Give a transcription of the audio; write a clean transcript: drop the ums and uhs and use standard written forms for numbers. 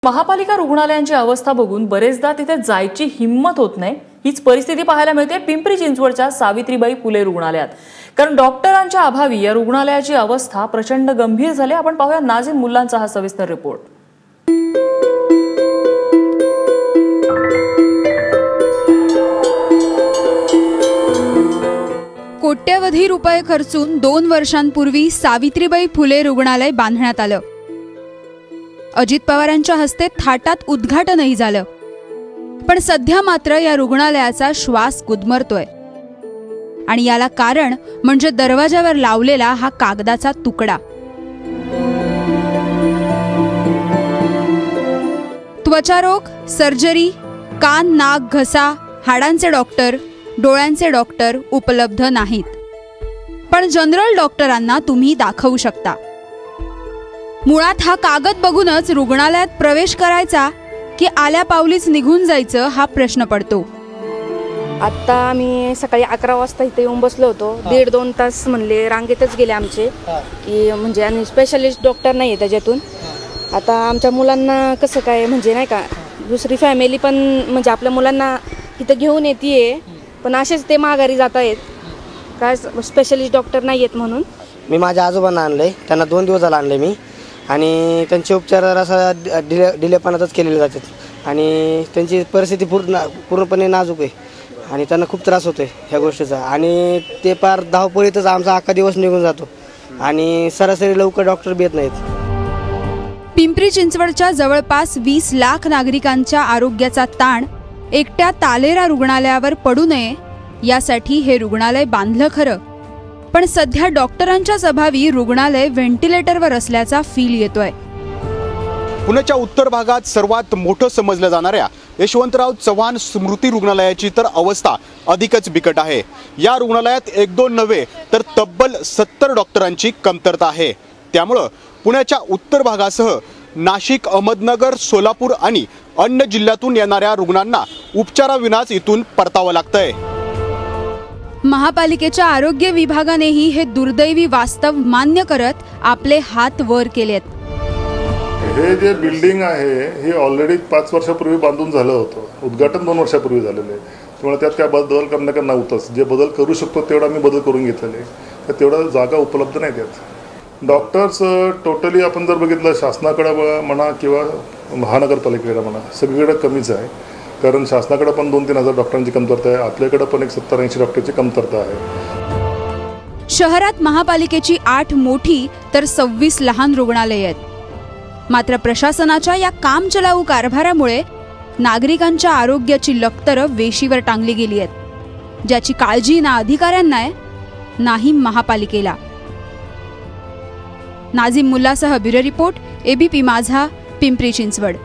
महापालिका रुग्णालयांची अवस्था बघून बरेचदा तिथे जायची हिम्मत होत नाही। हीच परिस्थिती पाहायला मिळते पिंपरी चिंचवडच्या सावित्रीबाई फुले रुग्णालयात। कारण डॉक्टरांच्या अभावी या रुग्णालयाची अवस्था प्रचंड गंभीर झाली। आपण पाहूया नाझीम मुल्लांचा हा सविस्तर रिपोर्ट। कोट्यवधी रुपये खर्चून 2 वर्षांपूर्वी सावित्रीबाई फुले रुग्णालय बांधण्यात आलं। अजित पवारांच्या हस्ते थाटात उद्घाटनही झालं। पण सध्या मात्र या रुग्णालयाचा श्वास गुदमरतोय आणि याला कारण म्हणजे दरवाजावर लावलेला हा कागदाचा तुकडा। त्वचारोग, सर्जरी, कान, नाक, घसा, हाडांचे डॉक्टर, डोळ्यांचे डॉक्टर उपलब्ध नाहीत। पण जनरल डॉक्टरांना तुम्ही दाखवू शकता। मुळात हा कागद बघूनच रुग्णालयात प्रवेश करायचा की आल्या पावलीच निघून जायचं हा प्रश्न पडतो। आता आम्ही सकाळी 11 वाजता इथे येऊन बसलो होतो। 1.5-2 तास म्हणले रांगेतच गेले आमचे की म्हणजे आणि स्पेशलिस्ट डॉक्टर नाही आहे त्याच्यातून। आता आमच्या मुलांना कसं काय म्हणजे नाही का दुसरी फॅमिली पण म्हणजे आपल्या मुलांना इथं घेऊन येते पण असेच ते माघारी जात आहेत काय स्पेशलिस्ट डॉक्टर नाही आहेत म्हणून। मी माझ्या आजोबांना आणलंय, त्यांना 2 दिवस झाला आणले मी आणि त्यांचे उपचार असा डिलेपणातच केलेले जातात आणि त्यांची परिस्थिती पूर्णपणे नाजूक आहे आणि त्यांना खूप त्रास होतोय ह्या गोष्टीचा आणि ते पार धावपळीतच आमचा अख्खा दिवस निघून जातो आणि सरासरी लवकर डॉक्टर बी येत नाहीत। पिंपरी चिंचवडच्या जवळपास 20 लाख नागरिकांच्या आरोग्याचा ताण एकट्या तालेरा रुग्णालयावर पडू नये यासाठी हे रुग्णालय बांधलं खरं, पण सध्या डॉक्टरांच्याच अभावी रुग्णालय व्हेंटिलेटरवर असल्याचा फील येतोय। पुण्याच्या उत्तर भागात सर्वात मोठं समजलं जाणाऱ्या यशवंतराव चव्हाण स्मृती रुग्णालयाची तर अवस्था अधिकच बिकट आहे। या रुग्णालयात 1-2 नव्हे तर तब्बल 70 डॉक्टरांची कमतरता आहे। त्यामुळे पुण्याच्या उत्तर भागासह नाशिक, अहमदनगर, सोलापूर आणि अन्य जिल्ह्यातून येणाऱ्या रुग्णांना उपचाराविनाच इथून परतावं लागतंय। महापालिकेच्या आरोग्य विभागानेही हे दुर्दैवी वास्तव मान्य करत आपले हात वर केलेत। हे जे बिल्डिंग आहे हे ऑलरेडी 5 वर्षापूर्वी बांधून झालं होतं, उद्घाटन 2 वर्षापूर्वी झालेलं आहे। त्यामुळे त्यात काय बदल करणं का नव्हतंच, जे बदल करू शकतो तेवढा मी बदल करून घेतलेले, तर तेवढा जागा उपलब्ध नाही त्यात। डॉक्टर्स टोटली आपण जर बघितलं शासनाकडे म्हणा किंवा महानगरपालिकेकडे म्हणा सगळीकडे कमीच आहे, कारण शासनाकडे पण 2-3 हजार डॉक्टरांची कमतरता आहे, आपल्याकडे पण एक 70-80 डॉक्टरची कमतरता आहे। शहरात महापालिकेची 8 मोठी तर 26 लहान रुग्णालये आहेत। मात्र प्रशासनाच्या या कामचलाऊ कारभारामुळे नागरिकांच्या आरोग्याची लक्तरं वेशीवर टांगली गेली आहेत, ज्याची काळजी ना अधिकाऱ्यांना आहे नाही महापालिकेला। नाझीम मुल्लासह ब्युरो रिपोर्ट, ABP माझा, पिंपरी चिंचवड।